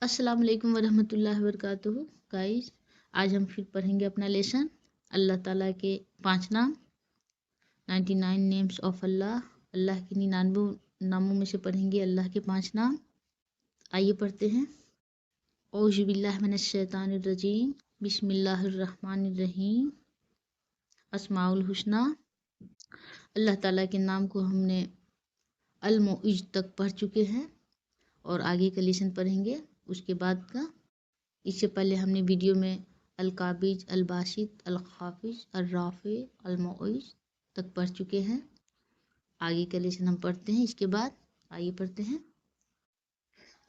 अस्सलाम वालेकुम वरहमतुल्लाहि वबरकातुहू। गाइस, आज हम फिर पढ़ेंगे अपना लेसन अल्लाह ताला के 5 नाम, 99 नेम्स ऑफ अल्लाह। अल्लाह के 99 नामों में से पढ़ेंगे अल्लाह के 5 नाम। आइए पढ़ते हैं। औज़ु बिल्लाहि मिनश शैतानिर रजीम, बिस्मिल्लाहिर रहमानिर रहीम। अस्माउल हुस्ना। अल्लाह ताला के नाम को हमने अल मुइज़ तक पढ़ चुके हैं और आगे का लेसन पढ़ेंगे उसके बाद का। इससे पहले हमने वीडियो में अल काबिज, अल बासित, अल खाफिज, अल राफे, अल मुइज़ तक पढ़ चुके हैं। आगे का लेसन हम पढ़ते हैं इसके बाद। आइए पढ़ते हैं।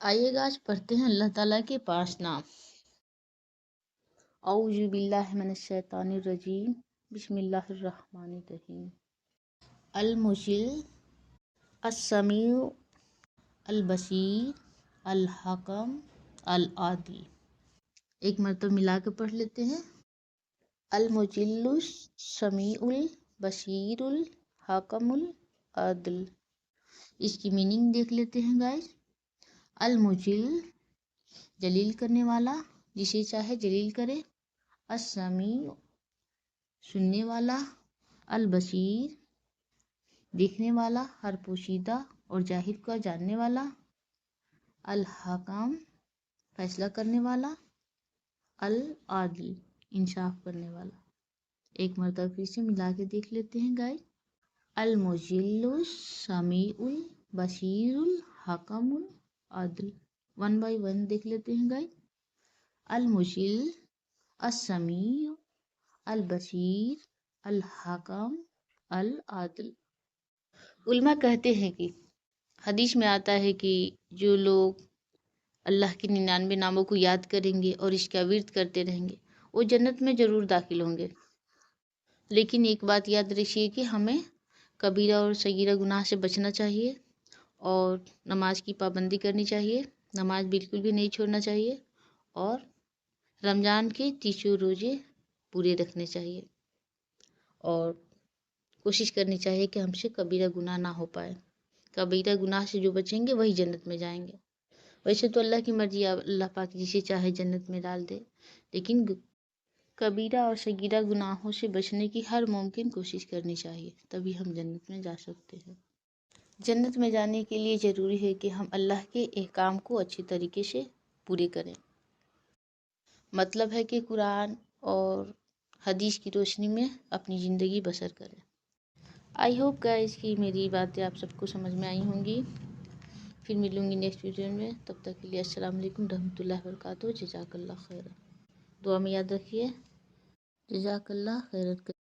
आइएगा आज पढ़ते हैं अल्लाह ताला के 5 नाम। औज़ु बिल्लाहि मिनश शैतानिर रजीम, बिस्मिल्लाहिर रहमानिर रहीम। अल मुजिल, अस्समीउ, अल बसीर, अल हकम, अल आदिल। एक मरतबा मिला के पढ़ लेते हैं। अल मुजिल्लुस समीउल बसीरुल हकमुल आदिल। इसकी मीनिंग देख लेते हैं गाइस। अल मुजिल जलील करने वाला, जिसे चाहे जलील करे। अस्समी सुनने वाला। अल बसीर देखने वाला, हर पोशीदा और जाहिर का जानने वाला। अल हकम फैसला करने वाला। अल आदिल इंसाफ करने वाला। एक मरतबा फिर से मिला के देख लेते हैं गाइस। अल मुजिल्लुस समीउल बसीरुल हकमुल आदिल। 1 बाय 1 देख लेते हैं गाइस। अल मुजिल, अस्समीउ, अल बसीर, अल हकम, अल आदिल। उलमा कहते हैं कि हदीस में आता है कि जो लोग अल्लाह के 99 नामों को याद करेंगे और इसका विर्द करते रहेंगे वो जन्नत में ज़रूर दाखिल होंगे। लेकिन एक बात याद रखिए कि हमें कबीरा और सगीरा गुनाह से बचना चाहिए और नमाज की पाबंदी करनी चाहिए। नमाज बिल्कुल भी नहीं छोड़ना चाहिए और रमज़ान के 30 रोज़े पूरे रखने चाहिए और कोशिश करनी चाहिए कि हमसे कबीरा गुनाह ना हो पाए। कबीरा गुनाह से जो बचेंगे वही जन्नत में जाएंगे। वैसे तो अल्लाह की मर्जी, अल्लाह पाक जिसे चाहे जन्नत में डाल दे, लेकिन कबीरा और सगीरा गुनाहों से बचने की हर मुमकिन कोशिश करनी चाहिए, तभी हम जन्नत में जा सकते हैं। जन्नत में जाने के लिए ज़रूरी है कि हम अल्लाह के अहकाम को अच्छी तरीके से पूरे करें। मतलब है कि कुरान और हदीस की रोशनी में अपनी ज़िंदगी बसर करें। आई होप गाइस कि मेरी बातें आप सबको समझ में आई होंगी। फिर मिलूँगी नेक्स्ट वीडियो में। तब तक के लिए अस्सलाम वालेकुम रहमतुल्लाहि व बरकातुहू। जज़ाकल्लाह खैर। दुआ में याद रखिए। जज़ाकल्लाह खैर।